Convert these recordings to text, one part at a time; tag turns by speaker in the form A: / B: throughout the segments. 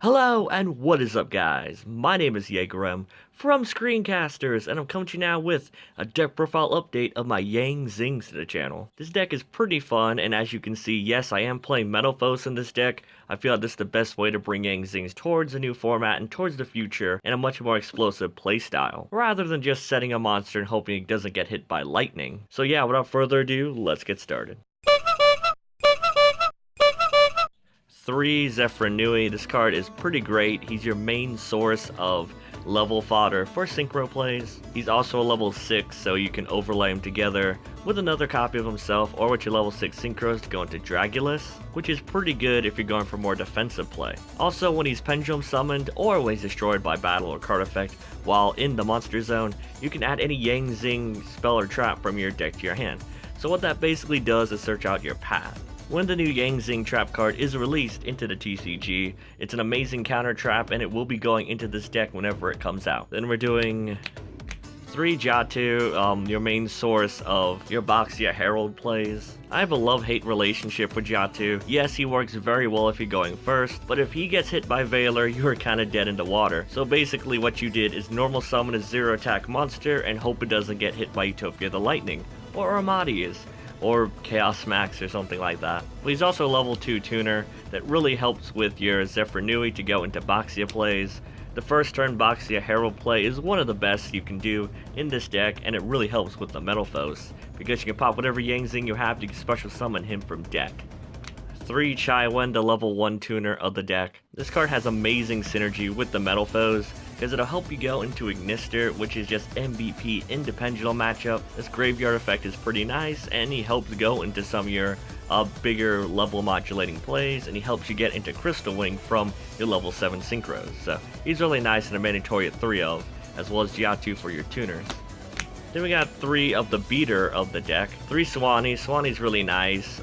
A: Hello and what is up guys, my name is Yugioh from Screencasters and I'm coming to you now with a deck profile update of my ZINGS to the channel. This deck is pretty fun and as you can see, yes I am playing Metalfoes in this deck. I feel like this is the best way to bring ZINGS towards a new format and towards the future and a much more explosive playstyle, rather than just setting a monster and hoping it doesn't get hit by lightning. So yeah, without further ado, let's get started. 3 Zephyr. This card is pretty great. He's your main source of level fodder for synchro plays. He's also a level 6, so you can overlay him together with another copy of himself or with your level 6 synchros to go into Dragulus, which is pretty good if you're going for more defensive play. Also, when he's pendulum summoned or when he's destroyed by battle or card effect while in the monster zone, you can add any Zing spell or trap from your deck to your hand. So what that basically does is search out your path. When the new Zing trap card is released into the TCG, it's an amazing counter trap and it will be going into this deck whenever it comes out. Then we're doing 3 Jiatu, your main source of your Boxia Herald plays. I have a love-hate relationship with Jiatu. Yes, he works very well if you're going first, but if he gets hit by Veiler, you're kinda dead in the water. So basically what you did is normal summon a 0 attack monster and hope it doesn't get hit by Utopia the Lightning, or Armadius, or Chaos Max or something like that. But he's also a level 2 tuner that really helps with your Zephyr to go into Boxia plays. The first turn Boxia Herald play is one of the best you can do in this deck, and it really helps with the Metalfoes, because you can pop whatever Zing you have to special summon him from deck. 3 Chaofeng, the level 1 tuner of the deck. This card has amazing synergy with the Metalfoes, because it'll help you go into Ignister, which is just MVP in the Pendulum matchup. This graveyard effect is pretty nice, and he helps go into some of your bigger level modulating plays, and he helps you get into Crystal Wing from your level 7 synchros. So he's really nice and a mandatory at 3 of, as well as Jiatu for your tuners. Then we got 3 of the beater of the deck. 3 Swanee. Swanee's really nice.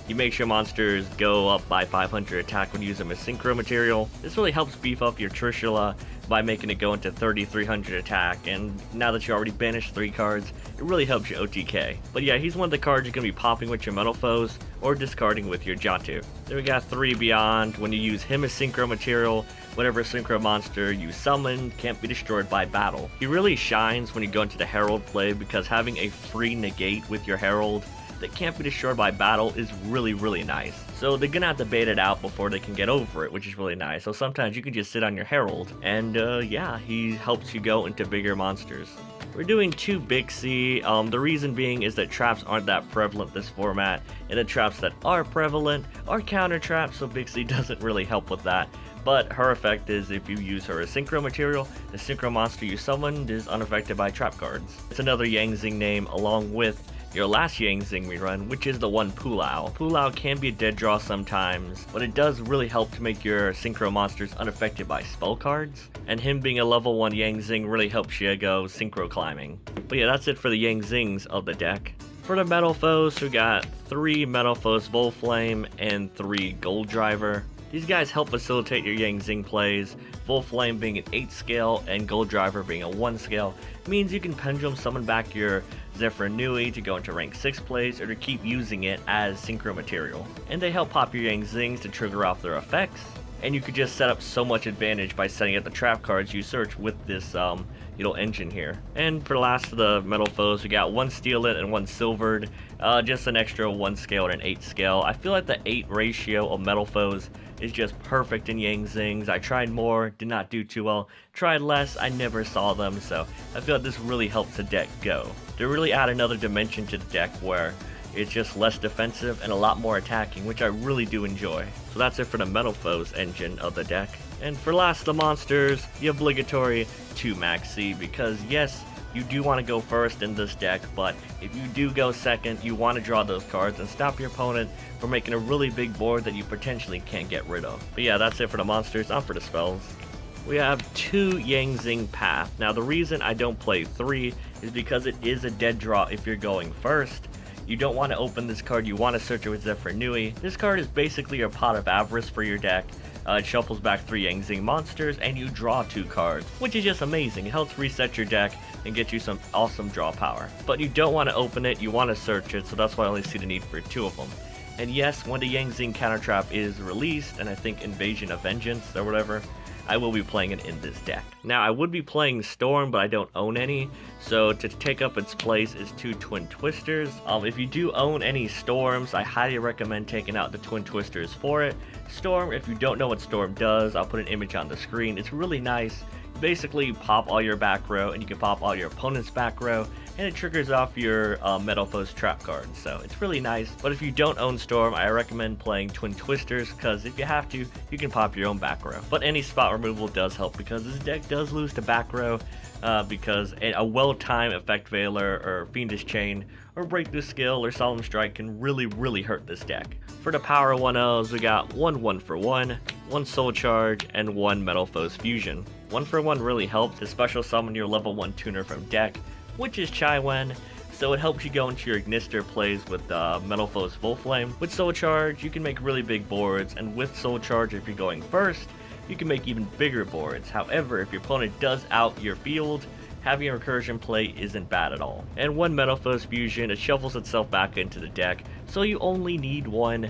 A: You make sure monsters go up by 500 attack when you use them as synchro material. This really helps beef up your Trishula by making it go into 3300 attack, and now that you already banished 3 cards, it really helps you OTK. But yeah, he's one of the cards you're going to be popping with your Metalfoes or discarding with your Jiatu. Then we got 3 Beyond. When you use him as synchro material, whatever synchro monster you summon can't be destroyed by battle. He really shines when you go into the Herald play, because having a free negate with your Herald that can't be destroyed by battle is really nice. So they're gonna have to bait it out before they can get over it, which is really nice. So sometimes you can just sit on your Herald, and yeah, he helps you go into bigger monsters. We're doing 2 Bixie. The reason being is that traps aren't that prevalent this format, and the traps that are prevalent are counter traps, so Bixie doesn't really help with that. But her effect is if you use her as synchro material, the synchro monster you summoned is unaffected by trap cards. It's another Zing name along with your last Zing we run, which is the one Pulao. Pulao can be a dead draw sometimes, but it does really help to make your synchro monsters unaffected by spell cards, and him being a level 1 Zing really helps you go synchro climbing. But yeah, that's it for the Zings of the deck. For the Metalfoes, we got 3 Metalfoes Volflame and 3 Gold Driver. These guys help facilitate your Zing plays. Volflame being an 8 scale and Gold Driver being a 1 scale means you can pendulum summon back your Zephyr to go into rank 6 plays or to keep using it as synchro material. And they help pop your Zings to trigger off their effects. And you could just set up so much advantage by setting up the trap cards you search with this little engine here. And for the last of the Metalfoes, we got 1 Steeled and 1 Silvered. Just an extra 1 scale and an 8 scale. I feel like the 8 ratio of Metalfoes is just perfect in Zings. I tried more, did not do too well. Tried less, I never saw them, so I feel like this really helps the deck go. They really add another dimension to the deck where it's just less defensive and a lot more attacking, which I really do enjoy. So that's it for the Metalfoes engine of the deck. And for last, the monsters, the obligatory 2 Maxi, because yes, you do want to go first in this deck, but if you do go second, you want to draw those cards and stop your opponent from making a really big board that you potentially can't get rid of. But yeah, that's it for the monsters. On for the spells. We have 2 Zing Path. Now the reason I don't play 3 is because it is a dead draw if you're going first. You don't want to open this card, you want to search it with Zephyr. This card is basically your Pot of Avarice for your deck. It shuffles back 3 Zing monsters and you draw 2 cards, which is just amazing. It helps reset your deck and get you some awesome draw power. But you don't want to open it, you want to search it, so that's why I only see the need for 2 of them. And yes, when the Yang Zing counter trap is released, and I think Invasion of Vengeance or whatever, I will be playing it in this deck. Now, I would be playing Storm, but I don't own any, so to take up its place is 2 Twin Twisters. If you do own any Storms, I highly recommend taking out the Twin Twisters for it. Storm, if you don't know what Storm does, I'll put an image on the screen. It's really nice. Basically, pop all your back row, and you can pop all your opponent's back row, and it triggers off your Metalfoes trap cards, so it's really nice. But if you don't own Storm, I recommend playing Twin Twisters, because if you have to, you can pop your own back row. But any spot removal does help, because this deck does lose to back row, because a well-timed Effect Veiler, or Fiendish Chain, or Breakthrough Skill, or Solemn Strike can really hurt this deck. For the Power 1-0s, we got 1 for 1, 1 Soul Charge, and 1 Metalfoes Fusion. 1 for 1 really helps to special summon your level 1 tuner from deck, which is Chaofeng, so it helps you go into your Ignister plays with Metalfoes Full Flame. With Soul Charge, you can make really big boards, and with Soul Charge, if you're going first, you can make even bigger boards. However, if your opponent does out your field, having a recursion play isn't bad at all. And 1 Metalfoes Fusion, it shuffles itself back into the deck, so you only need 1.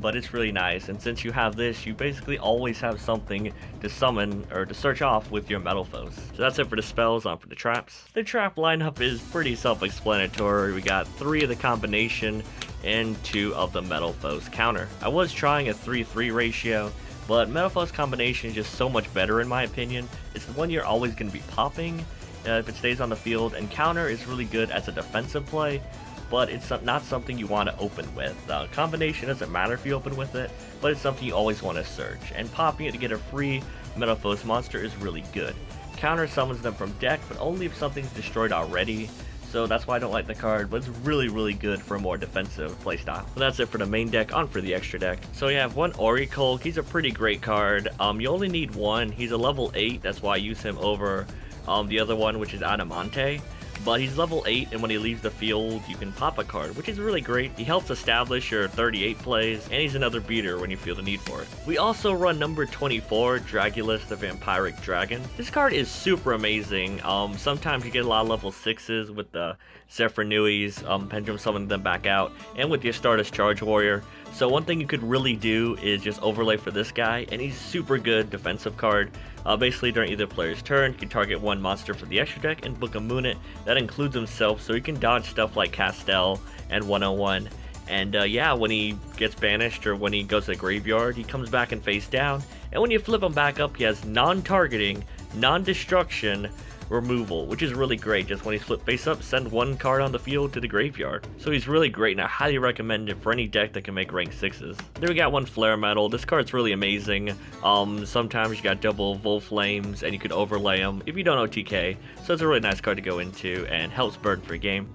A: But it's really nice, and since you have this, you basically always have something to summon or to search off with your Metalfoes. So that's it for the spells. On for the traps. The trap lineup is pretty self-explanatory. We got 3 of the combination and 2 of the Metalfoes counter. I was trying a 3-3 ratio, but Metalfoes combination is just so much better in my opinion. It's the one you're always going to be popping if it stays on the field, and counter is really good as a defensive play, but it's not something you want to open with. Combination doesn't matter if you open with it, but it's something you always want to search, and popping it to get a free Metalfoes monster is really good. Counter summons them from deck, but only if something's destroyed already, so that's why I don't like the card, but it's really good for a more defensive playstyle. So that's it for the main deck. On for the extra deck. So you have 1 Oracle. He's a pretty great card. You only need 1. He's a level 8, that's why I use him over the other one, which is Adamante. But he's level 8, and when he leaves the field, you can pop a card, which is really great. He helps establish your 38 plays, and he's another beater when you feel the need for it. We also run number 24, Dragulus the Vampiric Dragon. This card is super amazing. Sometimes you get a lot of level 6s with the Zephyrnuis, Pendulum summoning them back out, and with your Stardust Charge Warrior. So one thing you could really do is just overlay for this guy, and he's super good defensive card. Basically during either player's turn, you can target 1 monster for the extra deck and book a Moonet. That includes himself, so you can dodge stuff like Castel and 101. And yeah, when he gets banished or when he goes to the graveyard, he comes back and face down. And when you flip him back up, he has non-targeting, non-destruction, removal, which is really great. Just when he's flipped face up, send 1 card on the field to the graveyard. So he's really great, and I highly recommend it for any deck that can make rank 6s. Then we got 1 Flare Metal. This card's really amazing. Sometimes you got double Vol Flames, and you could overlay them if you don't know TK. So it's a really nice card to go into, and helps burn for game.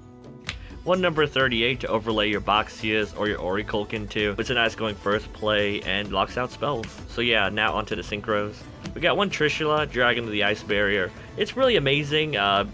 A: 1 number 38 to overlay your Boxias or your Oricolkin to. It's a nice going first play and locks out spells. So yeah, now onto the synchros. We got 1 Trishula, Dragon to the Ice Barrier. It's really amazing,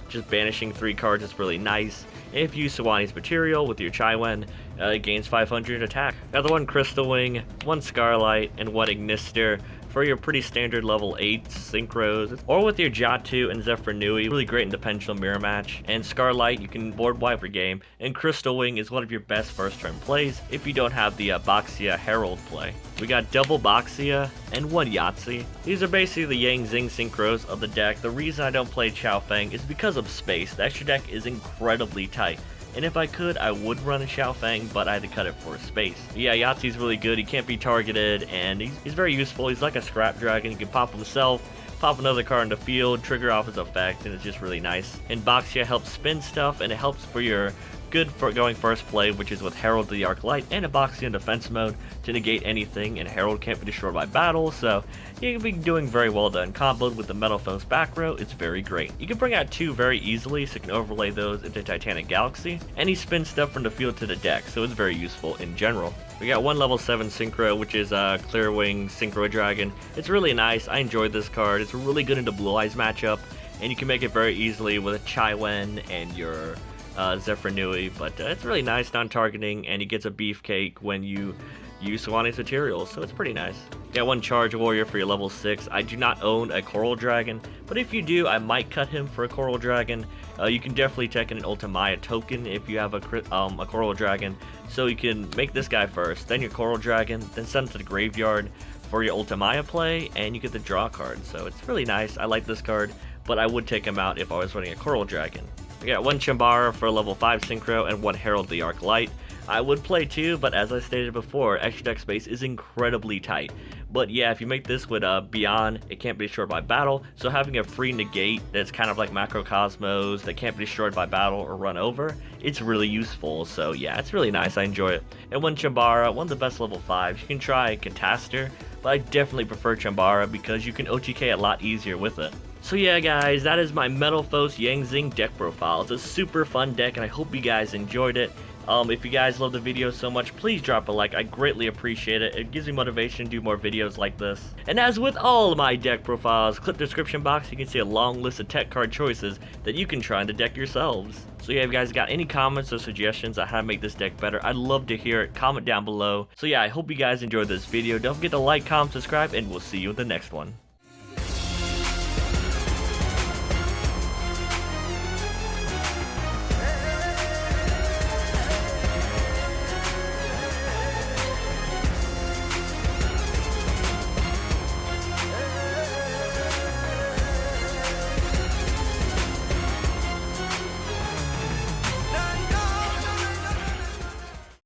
A: just banishing 3 cards is really nice. And if you use Sawani's Material with your Chaiwen, it gains 500 attack. Got the 1 Crystal Wing, 1 Scarlight, and 1 Ignister for your pretty standard level 8 synchros, or with your Jatu and Zephyrnui, really great in the Pendulum Mirror match. And Scarlight, you can board wipe your game, and Crystal Wing is one of your best first turn plays if you don't have the Boxia Herald play. We got double Boxia and 1 Yahtzee. These are basically the Yang Zing synchros of the deck. The reason I don't play Chaofeng is because of space. The extra deck is incredibly tight. And if I could, I would run a Chaofeng, but I had to cut it for space. Yeah, Yahtzee's really good. He can't be targeted, and he's very useful. He's like a Scrap Dragon. He can pop himself, pop another card in the field, trigger off his effect, and it's just really nice. And Boxia helps spin stuff, and it helps for your good for going first play, which is with Herald the Arc Light and a Boxia in defense mode to negate anything, and Herald can't be destroyed by battle, so you can be doing very well done. Comboed with the Metalfoes back row, it's very great. You can bring out 2 very easily, so you can overlay those into Titanic Galaxy, and he spins stuff from the field to the deck, so it's very useful in general. We got 1 level 7 Synchro, which is Clearwing Synchro Dragon. It's really nice. I enjoyed this card. It's really good into Blue Eyes matchup, and you can make it very easily with a Chaiwen and your Zephyrnui, but it's really nice, non-targeting, and he gets a beefcake when you use Sawani's Materials, so it's pretty nice. Got one Charge Warrior for your level 6. I do not own a Coral Dragon, but if you do, I might cut him for a Coral Dragon. You can definitely take in an Ultimaya Tzolkin if you have a Coral Dragon. So you can make this guy first, then your Coral Dragon, then send it to the graveyard for your Ultimaya play, and you get the draw card. So it's really nice. I like this card, but I would take him out if I was running a Coral Dragon. I got one Chambara for a level 5 Synchro and one Herald the Arc Light. I would play two, but as I stated before, extra deck space is incredibly tight. But yeah, if you make this with Beyond, it can't be destroyed by battle, so having a free negate that's kind of like Macrocosmos that can't be destroyed by battle or run over, it's really useful. So yeah, it's really nice, I enjoy it. And one Chambara, one of the best level 5s. You can try Catastor, but I definitely prefer Chambara because you can OTK a lot easier with it. So yeah guys, that is my Metalfoes Yang Zing deck profile. It's a super fun deck and I hope you guys enjoyed it. If you guys love the video so much, please drop a like. I greatly appreciate it. It gives me motivation to do more videos like this. And as with all of my deck profiles, click the description box. You can see a long list of tech card choices that you can try in the deck yourselves. So yeah, if you guys got any comments or suggestions on how to make this deck better, I'd love to hear it. Comment down below. So yeah, I hope you guys enjoyed this video. Don't forget to like, comment, subscribe, and we'll see you in the next one.